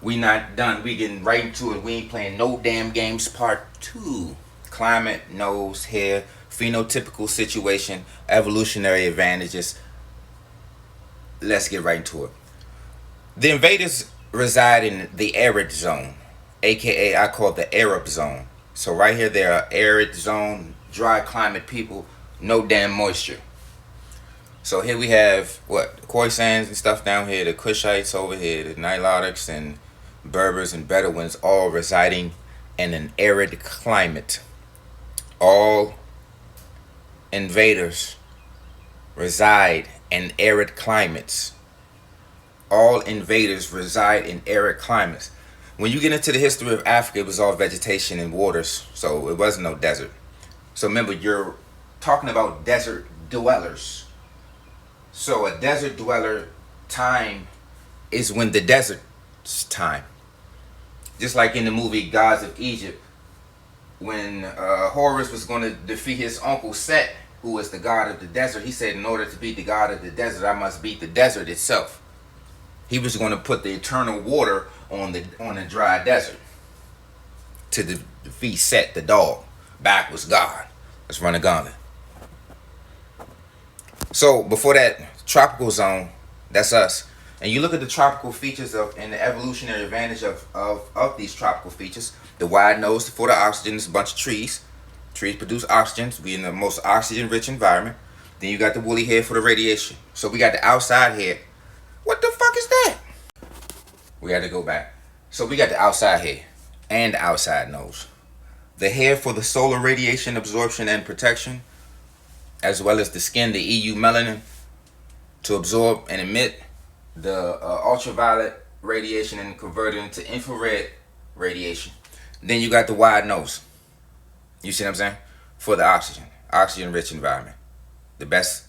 We not done. We getting right into it. We ain't playing no damn games. Part 2. Climate, nose, hair, phenotypical situation, evolutionary advantages. Let's get right into it. The invaders reside in the arid zone, aka I call it the Arab zone. So right here they are arid zone, dry climate people, no damn moisture. So here we have what Khoisans and stuff down here, the Kushites over here, the Nilotics and Berbers and Bedouins, all residing in an arid climate. All invaders reside in arid climates. All invaders reside in arid climates. When you get into the history of Africa, it was all vegetation and waters, so it wasn't no desert. So remember, you're talking about desert dwellers. So a desert dweller time is when the desert's time. Just like in the movie Gods of Egypt, when Horus was going to defeat his uncle Set, who was the god of the desert, he said, in order to beat the god of the desert, I must beat the desert itself. He was going to put the eternal water on the dry desert to defeat Set, the dog. Back was God. Let's run a gauntlet. So before that, tropical zone, that's us. And you look at the tropical features of and the evolutionary advantage of these tropical features. The wide nose for the oxygen is a bunch of trees. Trees produce oxygen. So we in the most oxygen-rich environment. Then you got the woolly hair for the radiation. So we got the outside hair. What the fuck is that? We got to go back. So we got the outside hair and the outside nose. The hair for the solar radiation absorption and protection, as well as the skin, the EU melanin, to absorb and emit the ultraviolet radiation and convert it into infrared radiation. Then you got the wide nose. You see what I'm saying? For the oxygen-rich environment. The best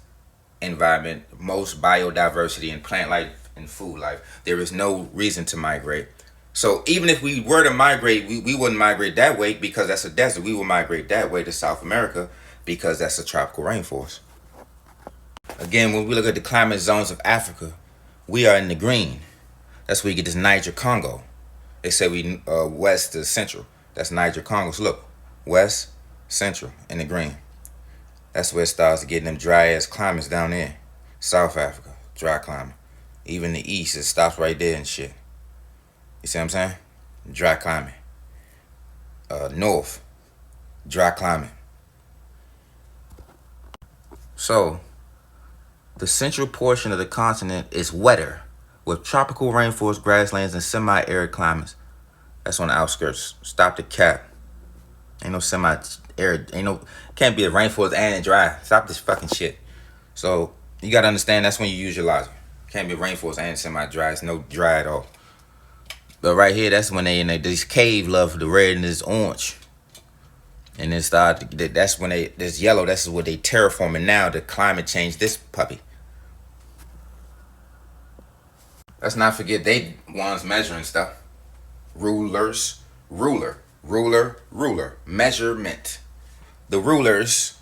environment, most biodiversity in plant life and food life. There is no reason to migrate. So even if we were to migrate, we wouldn't migrate that way because that's a desert. We would migrate that way to South America because that's a tropical rainforest. Again, when we look at the climate zones of Africa, we are in the green. That's where you get this Niger-Congo. They say we west to central. That's Niger-Congo. So look, west, central, in the green. That's where it starts getting them dry-ass climates down there. South Africa, dry climate. Even the east, it stops right there and shit. You see what I'm saying? Dry climate. North, dry climate. So, the central portion of the continent is wetter, with tropical rainforest grasslands and semi-arid climates. That's on the outskirts. Stop the cap. Ain't no semi-arid. Can't be a rainforest and dry. Stop this fucking shit. So, you gotta understand that's when you use your logic. Can't be rainforest and semi-dry. It's no dry at all. But right here, that's when this cave love the red and this orange. And then that's when this yellow, that's what they terraforming now, the climate change this puppy. Let's not forget they ones measuring stuff. Ruler, measurement. The rulers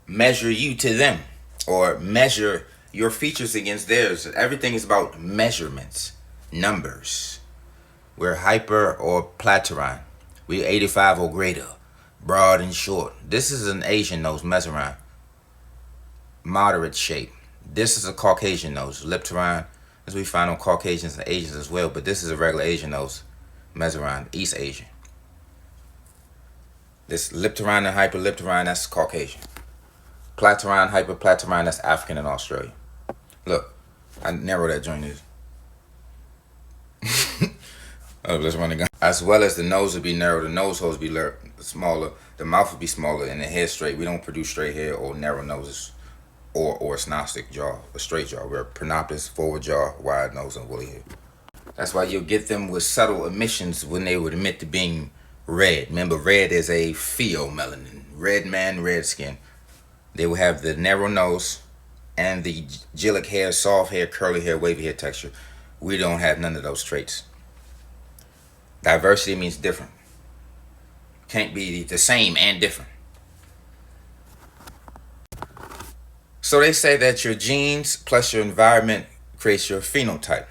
measure you to them or measure your features against theirs. Everything is about measurements, numbers. We're hyper or plateauine. We're 85 or greater. Broad and short. This is an Asian nose, mesurine. Moderate shape. This is a Caucasian nose, leptorine, as we find on Caucasians and Asians as well. But this is a regular Asian nose, mesurine, East Asian. This leptorine and hyperleptorine, that's Caucasian. Plateauine, hyperplateauine, that's African and Australian. Look, I narrow that joint is. Oh, let's run again. As well as the nose would be narrow, the nose holes be smaller, the mouth would be smaller, and the hair straight. We don't produce straight hair or narrow noses or a snostic jaw, a straight jaw. We're pronoptus, forward jaw, wide nose, and woolly hair. That's why you'll get them with subtle emissions when they would admit to being red. Remember, red is a pheomelanin. Red man, red skin. They will have the narrow nose and the gelic hair, soft hair, curly hair, wavy hair texture. We don't have none of those traits. Diversity means different. Can't be the same and different. So they say that your genes plus your environment creates your phenotype.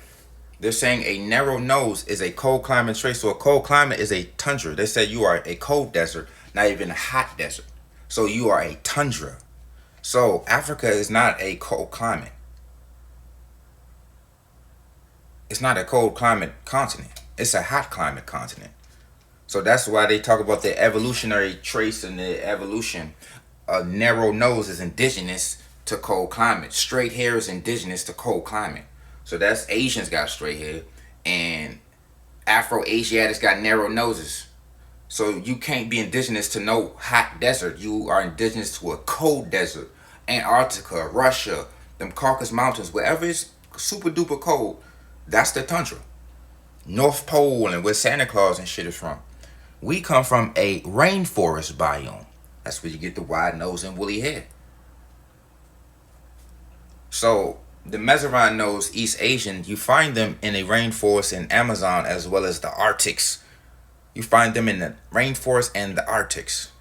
They're saying a narrow nose is a cold climate trait. So a cold climate is a tundra. They say you are a cold desert, not even a hot desert. So you are a tundra. So Africa is not a cold climate. It's not a cold climate continent. It's a hot climate continent. So that's why they talk about the evolutionary traits and the evolution. A narrow nose is indigenous to cold climate. Straight hair is indigenous to cold climate. So that's Asians got straight hair, and Afro-Asiatics got narrow noses. So you can't be indigenous to no hot desert. You are indigenous to a cold desert. Antarctica, Russia, them Caucasus Mountains, wherever it's super duper cold, that's the tundra. North Pole and where Santa Claus and shit is from. We come from a rainforest biome. That's where you get the wide nose and woolly hair. So the Mesorine nose East Asian, you find them in a rainforest in Amazon as well as the Arctics. You find them in the rainforest and the Arctics.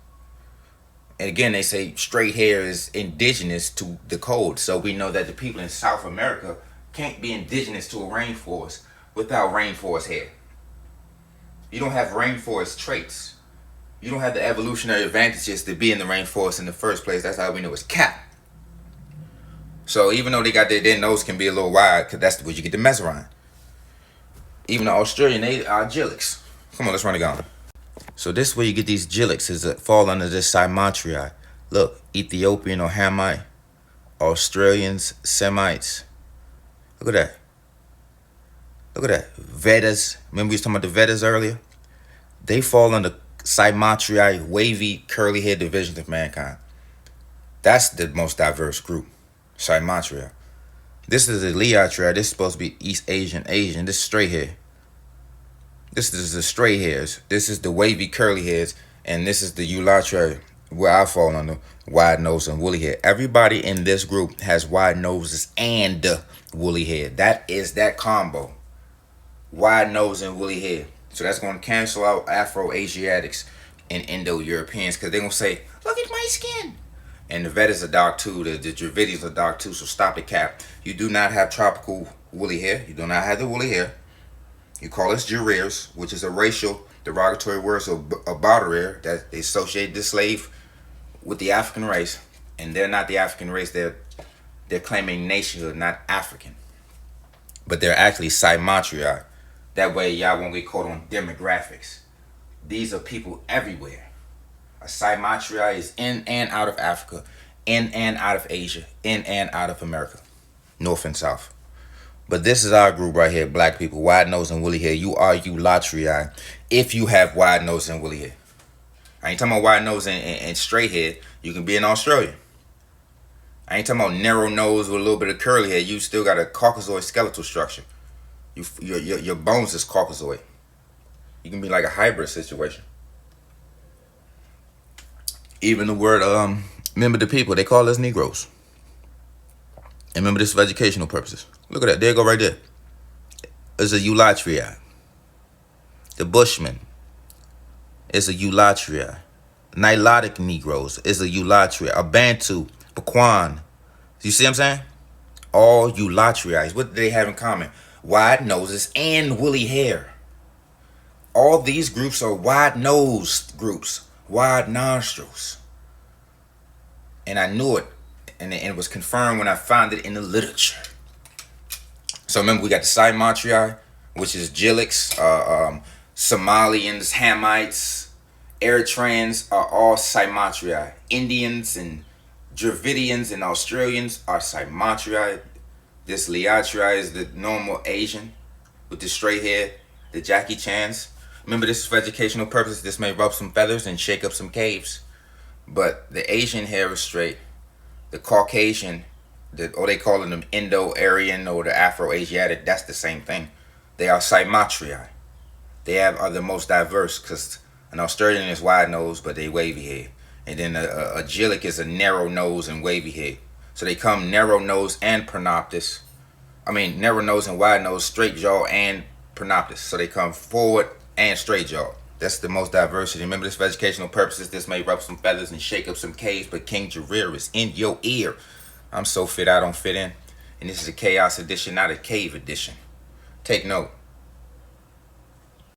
And again, they say straight hair is indigenous to the cold. So we know that the people in South America can't be indigenous to a rainforest without rainforest hair. You don't have rainforest traits. You don't have the evolutionary advantages to be in the rainforest in the first place. That's how we know it's cap. So even though they got their nose can be a little wide, because that's where you get the Mesorine. Even the Australian, they are Gilix. Come on, let's run it down. So this is where you get these Gilix, is that fall under this Cymatria. Look, Ethiopian or Hamite, Australians, Semites. Look at that. Look at that. Vedas. Remember we was talking about the Vedas earlier? They fall under Cymatria, wavy, curly hair divisions of mankind. That's the most diverse group. Cymatria. This is the Leiotria. This is supposed to be East Asian. This is straight hair. This is the straight hairs. This is the wavy curly hairs. And this is the Eulatria, where I fall under wide nose and woolly hair. Everybody in this group has wide noses and woolly hair. That is that combo. Wide nose and woolly hair. So that's going to cancel out Afro-Asiatics and Indo-Europeans, because they're going to say, look at my skin. And the Vedas are dark too. The Dravidians are dark too. So stop the cap. You do not have tropical woolly hair. You do not have the woolly hair. You call us Jarirs, which is a racial derogatory word. So a Baudelaire, that they associate the slave with the African race. And they're not the African race. They're claiming nationhood, not African. But they're actually Cymatria. That way y'all won't get caught on demographics. These are people everywhere. A Cymatria is in and out of Africa, in and out of Asia, in and out of America, north and south. But this is our group right here, black people, wide nose and woolly hair. You are Eulatria if you have wide nose and woolly hair. I ain't talking about wide nose and straight hair. You can be an Australian. I ain't talking about narrow nose with a little bit of curly hair. You still got a Caucasoid skeletal structure. Your bones is Caucasoid. You can be like a hybrid situation. Even the word, remember the people, they call us Negroes. And remember this for educational purposes. Look at that, there you go right there. It's a Eulatria. The Bushman is a Eulatria. Nilotic Negroes is a Eulatria. A Bantu, Paquan. You see what I'm saying? All Eulatrias. What do they have in common? Wide noses and woolly hair. All these groups are wide-nosed groups. Wide nostrils. And I knew it. And it was confirmed when I found it in the literature. So remember, we got the Cymatria, which is Gilix. Somalians, Hamites, Eritreans are all Cymatria. Indians and Dravidians and Australians are Cymatria. This Leiotria is the normal Asian with the straight hair, the Jackie Chans. Remember, this is for educational purposes. This may rub some feathers and shake up some caves. But the Asian hair is straight. The Caucasian, or they call them Indo-Aryan or the Afro-Asiatic, that's the same thing. They are Cymatria. They are the most diverse, because an Australian is wide nose, but they wavy hair. And then a Gilic is a narrow nose and wavy hair. So they come narrow nose and pronoptis. Narrow nose and wide nose, straight jaw and pronoptis. So they come forward and straight jaw. That's the most diversity. Remember this for educational purposes. This may rub some feathers and shake up some caves, but King Jarir is in your ear. I'm so fit I don't fit in. And this is a chaos edition, not a cave edition. Take note.